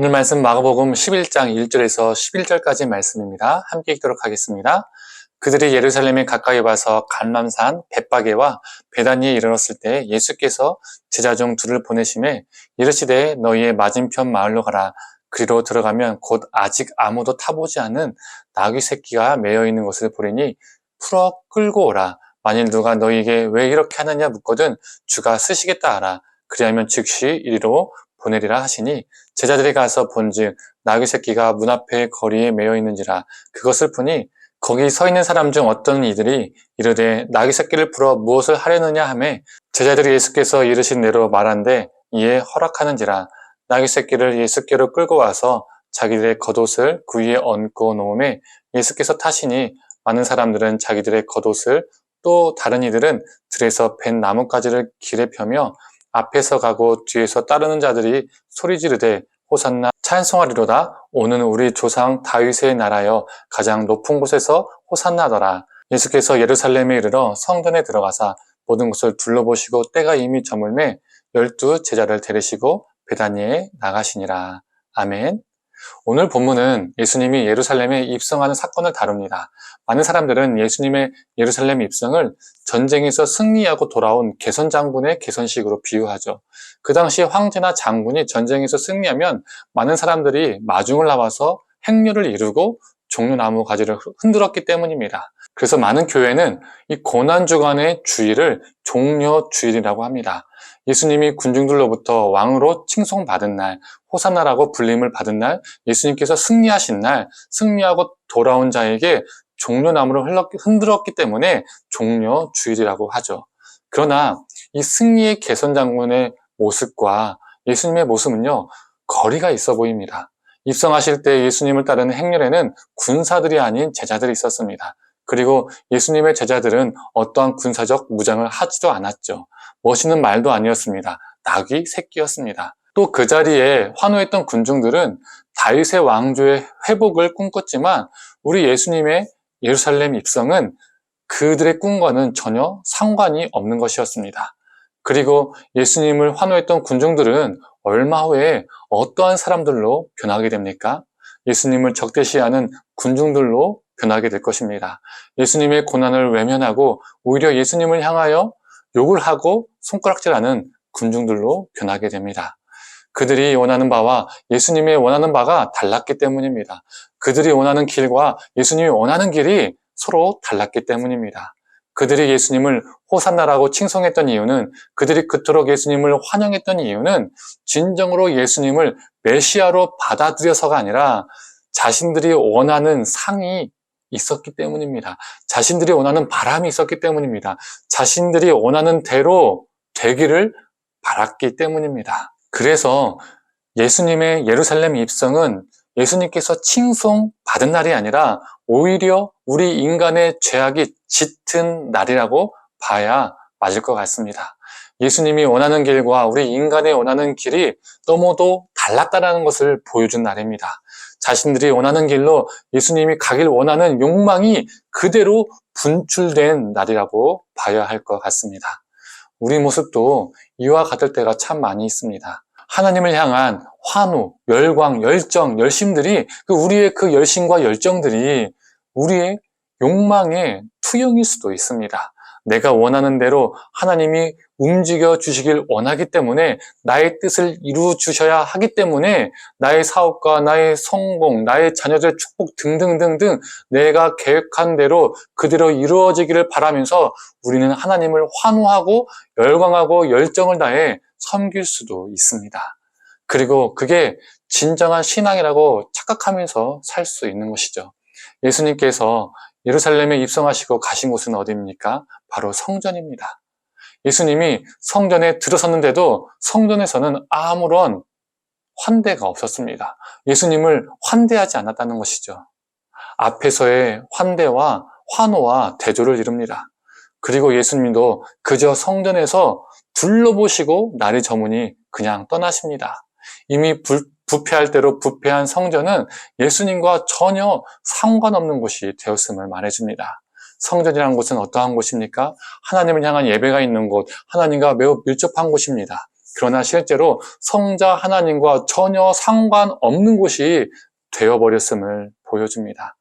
오늘 말씀 마가복음 11장 1절에서 11절까지 말씀입니다. 함께 읽도록 하겠습니다. 그들이 예루살렘에 가까이 와서 감람산 벳바게와 베다니에 이르렀을 때 예수께서 제자 중 둘을 보내심에 이르시되 너희의 맞은편 마을로 가라. 그리로 들어가면 곧 아직 아무도 타보지 않은 나귀 새끼가 매여 있는 것을 보리니 풀어 끌고 오라. 만일 누가 너희에게 왜 이렇게 하느냐 묻거든 주가 쓰시겠다 하라. 그리하면 즉시 이리로 보내리라 하시니 제자들이 가서 본즉 나귀 새끼가 문 앞에 거리에 매여 있는지라. 그것을 보니 거기 서 있는 사람 중 어떤 이들이 이르되 나귀 새끼를 풀어 무엇을 하려느냐 하매 제자들이 예수께서 이르신 대로 말한데 이에 허락하는지라. 나귀 새끼를 예수께로 끌고 와서 자기들의 겉옷을 그 위에 얹고 놓음에 예수께서 타시니 많은 사람들은 자기들의 겉옷을 또 다른 이들은 들에서 벤 나뭇가지를 길에 펴며 앞에서 가고 뒤에서 따르는 자들이 소리 지르되 호산나 찬송하리로다. 오는 우리 조상 다윗의 나라여 가장 높은 곳에서 호산나더라. 예수께서 예루살렘에 이르러 성전에 들어가사 모든 것을 둘러보시고 때가 이미 저물매 12 제자를 데리시고 베다니에 나가시니라. 아멘. 오늘 본문은 예수님이 예루살렘에 입성하는 사건을 다룹니다. 많은 사람들은 예수님의 예루살렘 입성을 전쟁에서 승리하고 돌아온 개선장군의 개선식으로 비유하죠. 그 당시 황제나 장군이 전쟁에서 승리하면 많은 사람들이 마중을 나와서 행렬을 이루고 종려나무 가지를 흔들었기 때문입니다. 그래서 많은 교회는 이 고난주간의 주일을 종려주일이라고 합니다. 예수님이 군중들로부터 왕으로 칭송받은 날, 호산나라고 불림을 받은 날, 예수님께서 승리하신 날, 승리하고 돌아온 자에게 종려나무를 흔들었기 때문에 종려주일이라고 하죠. 그러나 이 승리의 개선장군의 모습과 예수님의 모습은요, 거리가 있어 보입니다. 입성하실 때 예수님을 따르는 행렬에는 군사들이 아닌 제자들이 있었습니다. 그리고 예수님의 제자들은 어떠한 군사적 무장을 하지도 않았죠. 멋있는 말도 아니었습니다. 나귀 새끼였습니다. 또 그 자리에 환호했던 군중들은 다윗의 왕조의 회복을 꿈꿨지만 우리 예수님의 예루살렘 입성은 그들의 꿈과는 전혀 상관이 없는 것이었습니다. 그리고 예수님을 환호했던 군중들은 얼마 후에 어떠한 사람들로 변하게 됩니까? 예수님을 적대시하는 군중들로 변하게 될 것입니다. 예수님의 고난을 외면하고 오히려 예수님을 향하여 욕을 하고 손가락질하는 군중들로 변하게 됩니다. 그들이 원하는 바와 예수님의 원하는 바가 달랐기 때문입니다. 그들이 원하는 길과 예수님이 원하는 길이 서로 달랐기 때문입니다. 그들이 예수님을 호산나라고 칭송했던 이유는, 그들이 그토록 예수님을 환영했던 이유는 진정으로 예수님을 메시아로 받아들여서가 아니라 자신들이 원하는 상이 있었기 때문입니다. 자신들이 원하는 바람이 있었기 때문입니다. 자신들이 원하는 대로 되기를 바랐기 때문입니다. 그래서 예수님의 예루살렘 입성은 예수님께서 칭송받은 날이 아니라 오히려 우리 인간의 죄악이 짙은 날이라고 봐야 맞을 것 같습니다. 예수님이 원하는 길과 우리 인간의 원하는 길이 너무도 달랐다는 것을 보여준 날입니다. 자신들이 원하는 길로 예수님이 가길 원하는 욕망이 그대로 분출된 날이라고 봐야 할 것 같습니다. 우리 모습도 이와 같을 때가 참 많이 있습니다. 하나님을 향한 환호, 열광, 열정, 열심들이 우리의 그 열심과 열정들이 우리의 욕망의 투영일 수도 있습니다. 내가 원하는 대로 하나님이 움직여 주시길 원하기 때문에 나의 뜻을 이루어 주셔야 하기 때문에 나의 사업과 나의 성공, 나의 자녀들의 축복 등등등등 내가 계획한 대로 그대로 이루어지기를 바라면서 우리는 하나님을 환호하고 열광하고 열정을 다해 섬길 수도 있습니다. 그리고 그게 진정한 신앙이라고 착각하면서 살 수 있는 것이죠. 예수님께서 예루살렘에 입성하시고 가신 곳은 어디입니까? 바로 성전입니다. 예수님이 성전에 들어섰는데도 성전에서는 아무런 환대가 없었습니다. 예수님을 환대하지 않았다는 것이죠. 앞에서의 환대와 환호와 대조를 이룹니다. 그리고 예수님도 그저 성전에서 둘러보시고 날이 저무니 그냥 떠나십니다. 이미 부패할 대로 부패한 성전은 예수님과 전혀 상관없는 곳이 되었음을 말해줍니다. 성전이라는 곳은 어떠한 곳입니까? 하나님을 향한 예배가 있는 곳, 하나님과 매우 밀접한 곳입니다. 그러나 실제로 성자 하나님과 전혀 상관없는 곳이 되어버렸음을 보여줍니다.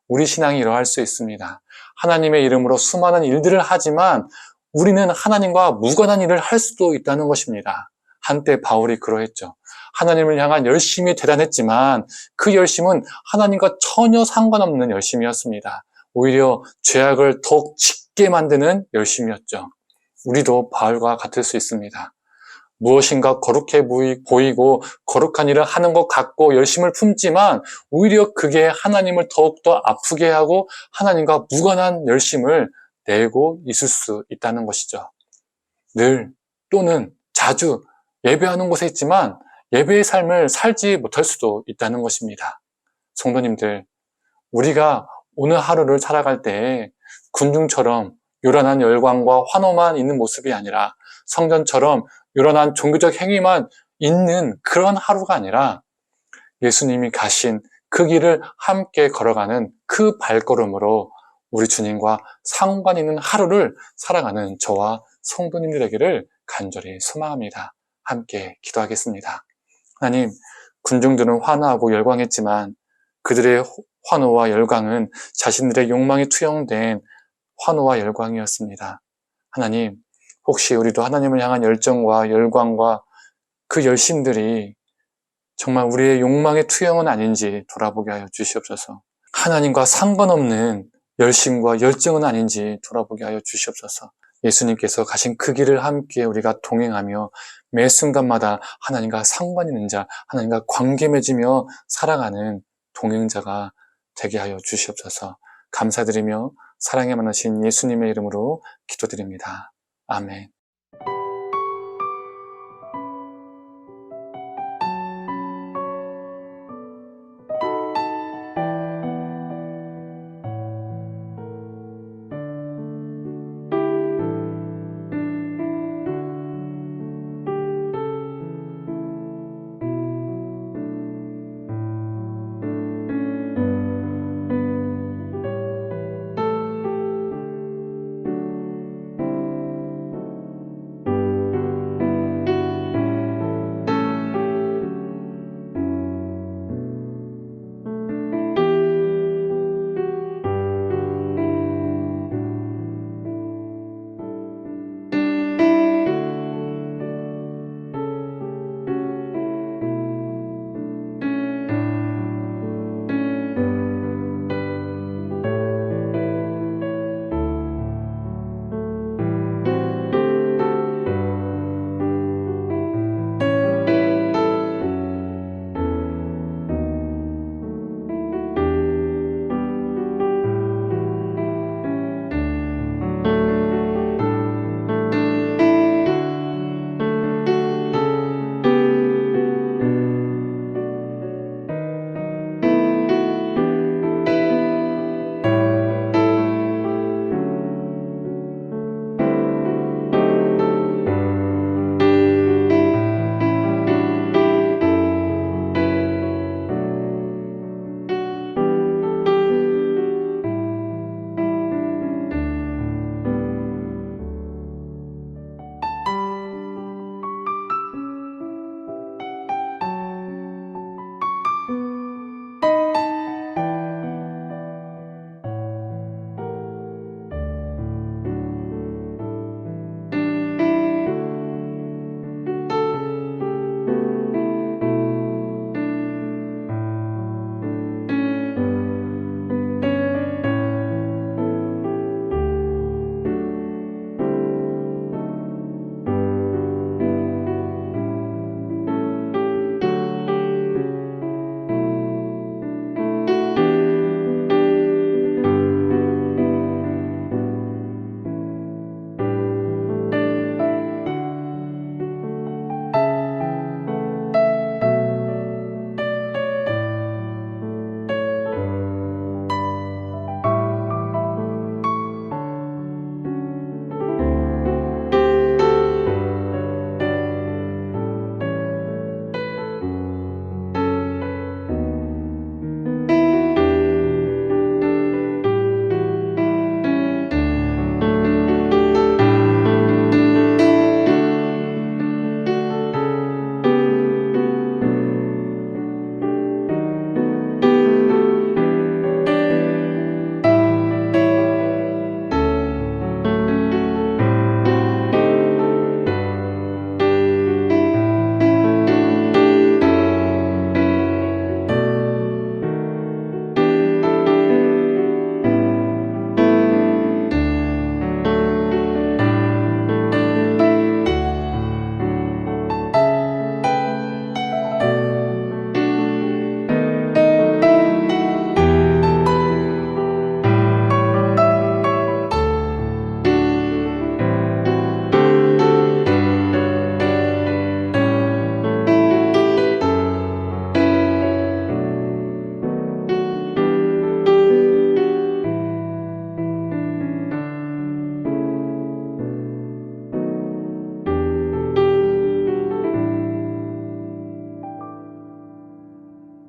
우리 신앙이 이러할 수 있습니다. 하나님의 이름으로 수많은 일들을 하지만 우리는 하나님과 무관한 일을 할 수도 있다는 것입니다. 한때 바울이 그러했죠. 하나님을 향한 열심이 대단했지만 그 열심은 하나님과 전혀 상관없는 열심이었습니다. 오히려 죄악을 더욱 짙게 만드는 열심이었죠. 우리도 바울과 같을 수 있습니다. 무엇인가 거룩해 보이고 거룩한 일을 하는 것 같고 열심을 품지만 오히려 그게 하나님을 더욱더 아프게 하고 하나님과 무관한 열심을 내고 있을 수 있다는 것이죠. 늘 또는 자주 예배하는 곳에 있지만 예배의 삶을 살지 못할 수도 있다는 것입니다. 성도님들, 우리가 오늘 하루를 살아갈 때 군중처럼 요란한 열광과 환호만 있는 모습이 아니라 성전처럼 요란한 종교적 행위만 있는 그런 하루가 아니라 예수님이 가신 그 길을 함께 걸어가는 그 발걸음으로 우리 주님과 상관 있는 하루를 살아가는 저와 성도님들에게를 간절히 소망합니다. 함께 기도하겠습니다. 하나님, 군중들은 환호하고 열광했지만 그들의 환호와 열광은 자신들의 욕망에 투영된 환호와 열광이었습니다. 하나님, 혹시 우리도 하나님을 향한 열정과 열광과 그 열심들이 정말 우리의 욕망의 투영은 아닌지 돌아보게 하여 주시옵소서. 하나님과 상관없는 열심과 열정은 아닌지 돌아보게 하여 주시옵소서. 예수님께서 가신 그 길을 함께 우리가 동행하며 매 순간마다 하나님과 상관 있는 자, 하나님과 관계 맺으며 살아가는 동행자가 되게 하여 주시옵소서. 감사드리며 사랑에 많으신 예수님의 이름으로 기도드립니다. 아멘.